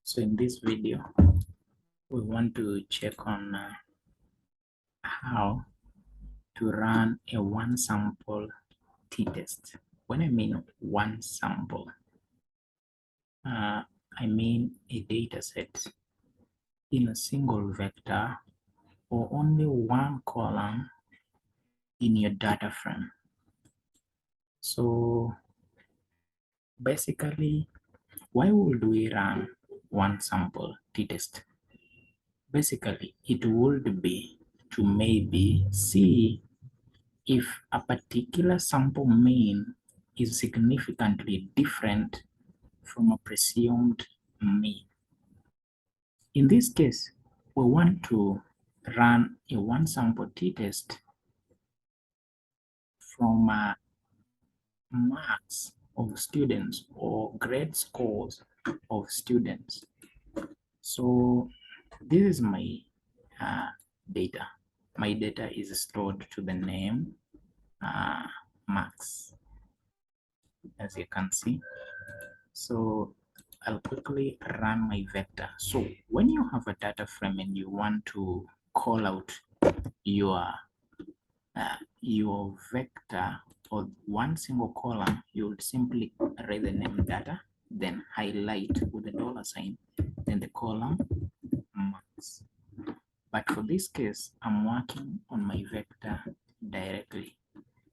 So in this video, we want to check on how to run a one sample t-test. When I mean one sample, I mean a data set in a single vector or only one column in your data frame. So basically, why would we run one sample t-test? Basically, it would be to maybe see if a particular sample mean is significantly different from a presumed mean. In this case, we want to run a one sample t-test from marks of students or grade scores of students. So this is my data. My data is stored to the name marks, as you can see. So I'll quickly run my vector. So when you have a data frame and you want to call out your vector or one single column, you would simply write the name data, then highlight with the $sign, then the column marks. But for this case, I'm working on my vector directly.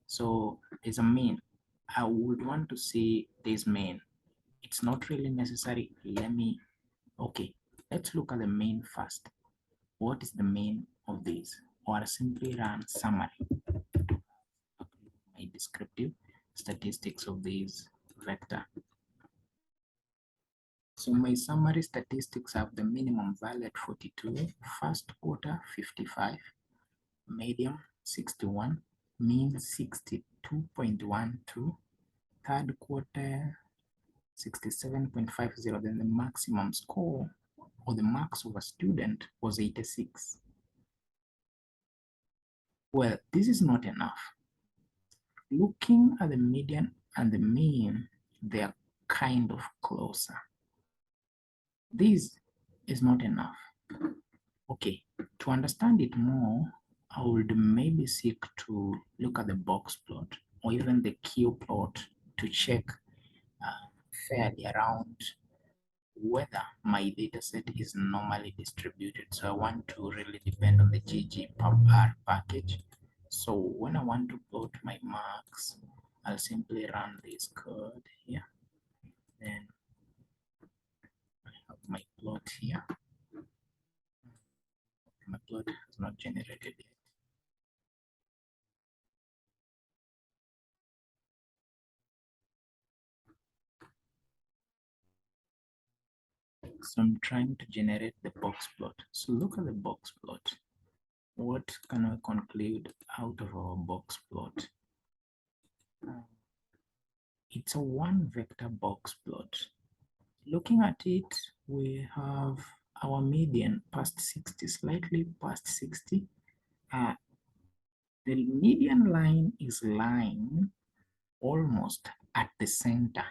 So as a main, I would want to see this main. It's not really necessary. Let's look at the main first. What is the main of this? Or simply run summary. My descriptive statistics of this vector. So my summary statistics have the minimum value at 42, first quarter 55, median 61, mean 62.12, third quarter 67.50, then the maximum score or the marks of a student was 86. Well, this is not enough. Looking at the median and the mean, they are kind of closer. This is not enough. Okay, to understand it more, I would maybe seek to look at the box plot or even the Q plot to check fairly around whether my data set is normally distributed. So I want to really depend on the ggpubr package. So when I want to plot my marks, I'll simply run this code here. Then I have my plot here. My plot has not generated yet. So I'm trying to generate the box plot. So look at the box plot. What can I conclude out of our box plot? It's a one vector box plot. Looking at it, we have our median past 60, slightly past 60. The median line is lying almost at the center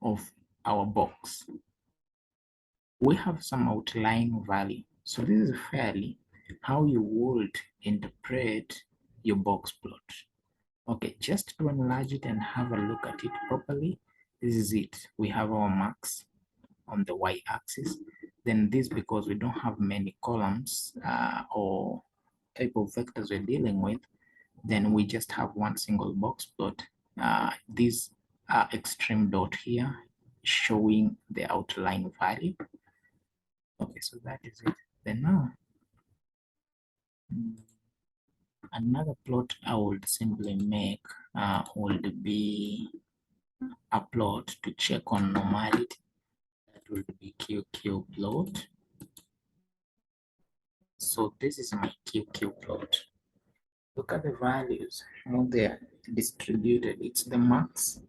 of our box. We have some outlying value. So this is fairly how you would interpret your box plot. Okay, just to enlarge it and have a look at it properly, this is it. We have our marks on the y-axis. Then this, because we don't have many columns or type of vectors we're dealing with, then we just have one single box plot. This extreme dot here showing the outline value. Okay, so that is it. Then now, another plot I would simply make would be a plot to check on normality. That would be QQ plot. So this is my QQ plot. Look at the values, how they are distributed. It's the marks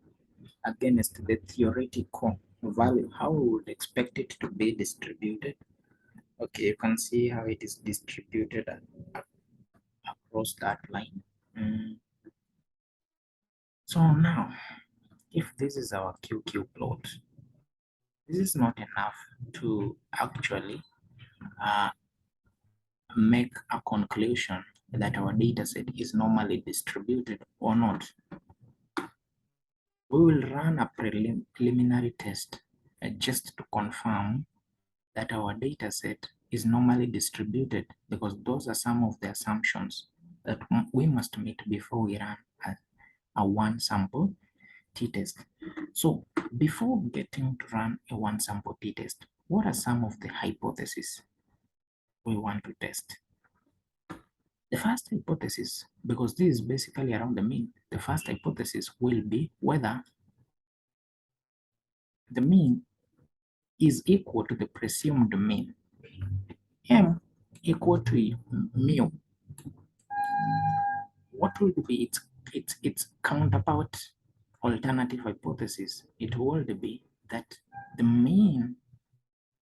against the theoretical value, how we would expect it to be distributed. Okay, you can see how it is distributed across that line. So now, if this is our QQ plot, This is not enough to actually make a conclusion that our data set is normally distributed or not. We will run a preliminary test just to confirm that our data set is normally distributed, because those are some of the assumptions that we must meet before we run a one sample t-test. So before getting to run a one sample t-test, what are some of the hypotheses we want to test? The first hypothesis, because this is basically around the mean, the first hypothesis will be whether the mean is equal to the presumed mean. M equal to mu. What will be its counterpart alternative hypothesis? It will be that the mean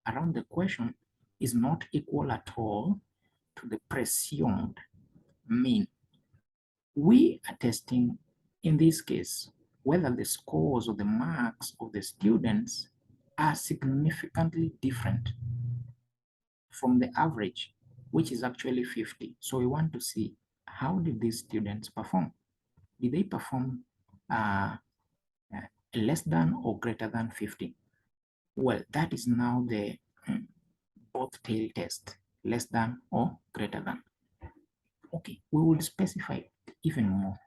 around the question is not equal at all to the presumed mean. We are testing, in this case, whether the scores or the marks of the students are significantly different from the average, which is actually 50. So we want to see, how did these students perform? Did they perform less than or greater than 50? Well, that is now the both tail test, less than or greater than. Okay, we will specify even more.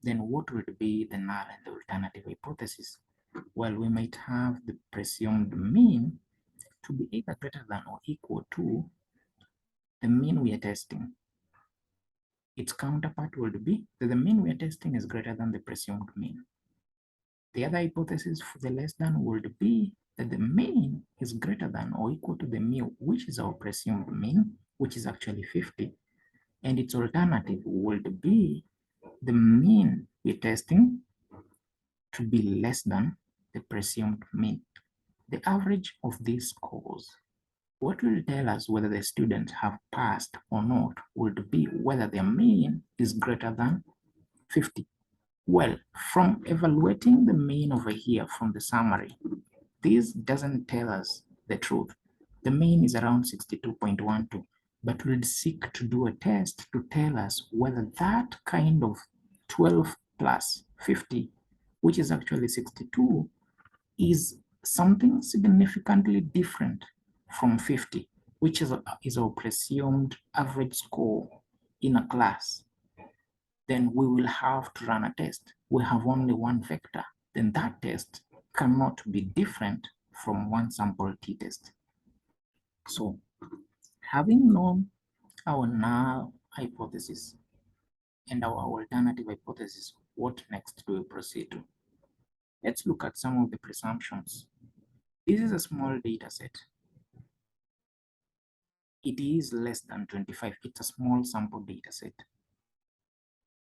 Then what would be the null and the alternative hypothesis? Well, we might have the presumed mean to be either greater than or equal to the mean we are testing. Its counterpart would be that the mean we are testing is greater than the presumed mean. The other hypothesis for the less than would be that the mean is greater than or equal to the mu, which is our presumed mean, which is actually 50. And its alternative would be the mean we're testing to be less than the presumed mean. The average of these scores, what will tell us whether the students have passed or not, would be whether their mean is greater than 50. Well, from evaluating the mean over here from the summary, this doesn't tell us the truth. The mean is around 62.12, but we'll seek to do a test to tell us whether that kind of 12 plus 50, which is actually 62, is something significantly different from 50, which is our presumed average score in a class. Then we will have to run a test. We have only one vector. Then that test cannot be different from one sample t-test. So having known our null hypothesis and our alternative hypothesis, what next do we proceed to? Let's look at some of the presumptions. This is a small data set. It is less than 25. It's a small sample data set.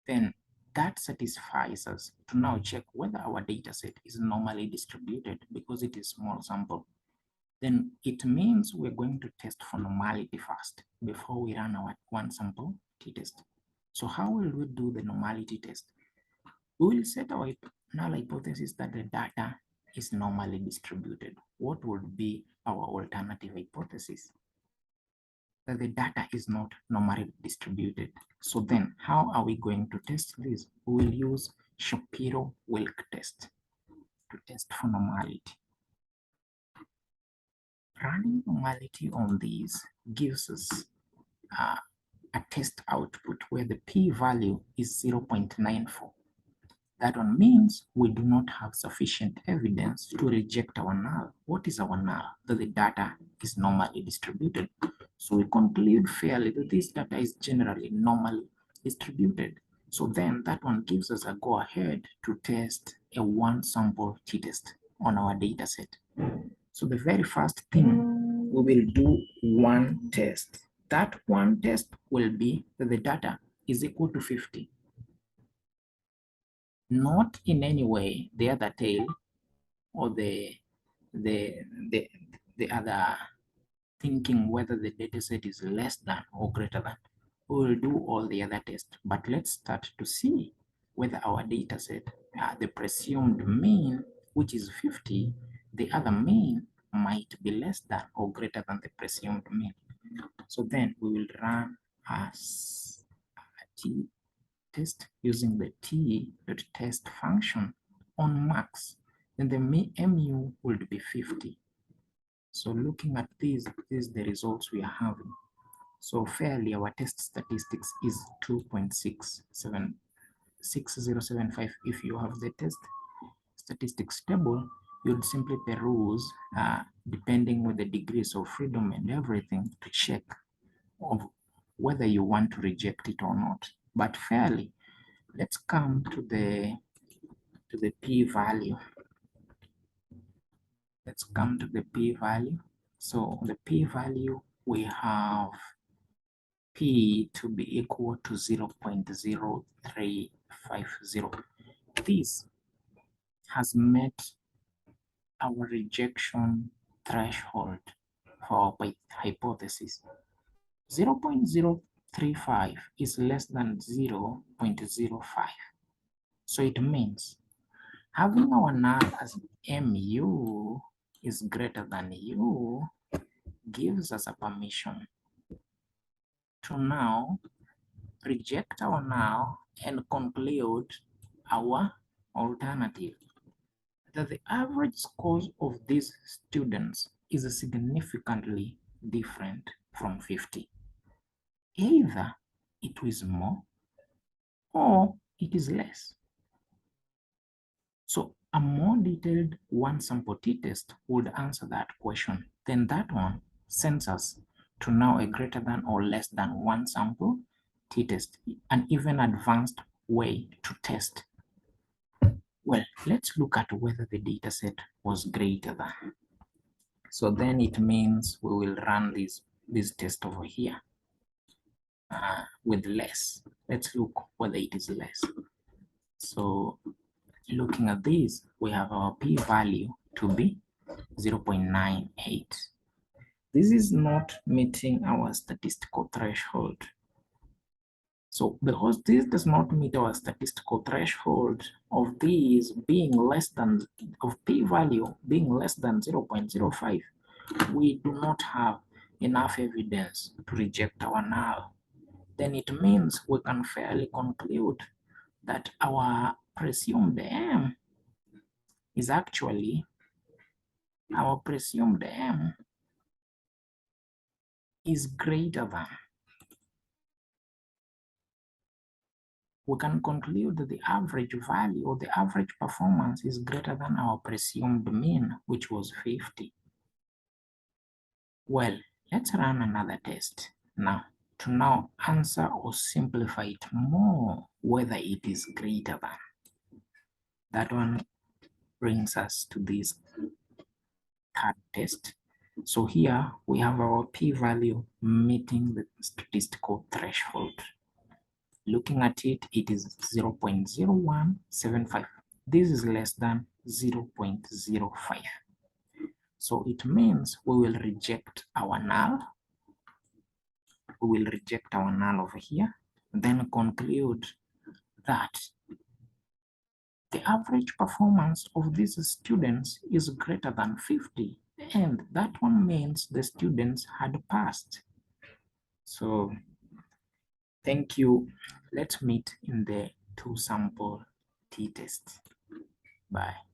Then that satisfies us to now check whether our data set is normally distributed, because it is small sample. Then it means we're going to test for normality first before we run our one sample t-test. So how will we do the normality test? We will set our null hypothesis that the data is normally distributed. What would be our alternative hypothesis? That the data is not normally distributed. So then how are we going to test this? We will use Shapiro-Wilk test to test for normality. Running normality on these gives us a test output where the p-value is 0.94. That one means we do not have sufficient evidence to reject our null. What is our null? That the data is normally distributed. So we conclude fairly that this data is generally normally distributed. So then that one gives us a go ahead to test a one sample t-test on our data set. So the very first thing, we will do one test. That one test will be that the data is equal to 50. Not in any way the other tail or the other thinking whether the data set is less than or greater than. We will do all the other tests, but let's start to see whether our data set, the presumed mean, which is 50, the other mean, might be less than or greater than the presumed mean. So then we will run a t-test using the t.test function on max. Then the mu would be 50. So looking at these is the results we are having. So fairly, our test statistics is 2.6075. If you have the test statistics table, you'd simply peruse, depending with the degrees of freedom and everything, to check of whether you want to reject it or not. But fairly, let's come to the p-value. Let's come to the p-value. So the p-value, we have p to be equal to 0.0350. This has met our rejection threshold for our hypothesis. 0.035 is less than 0.05. So it means having our null as mu is greater than u gives us a permission to now reject our null and conclude our alternative, that the average scores of these students is significantly different from 50. Either it is more or it is less. So a more detailed one sample t-test would answer that question. Then that one sends us to now a greater than or less than one sample t-test, an even advanced way to test. Well, let's look at whether the data set was greater than. So then it means we will run this test over here with less. Let's look whether it is less. So looking at this, we have our p-value to be 0.98. This is not meeting our statistical threshold. So because this does not meet our statistical threshold of these being less than, of p-value being less than 0.05, we do not have enough evidence to reject our null. Then it means we can fairly conclude that our presumed M is actually, our presumed M is greater than. We can conclude that the average value or the average performance is greater than our presumed mean, which was 50. Well, let's run another test now to now answer or simplify it more whether it is greater than. That one brings us to this third test. So here we have our p-value meeting the statistical threshold. Looking at it, it is 0.0175. This is less than 0.05. So it means we will reject our null. We will reject our null over here, then conclude that the average performance of these students is greater than 50, and that one means the students had passed. So thank you. Let's meet in the two sample t-test. Bye.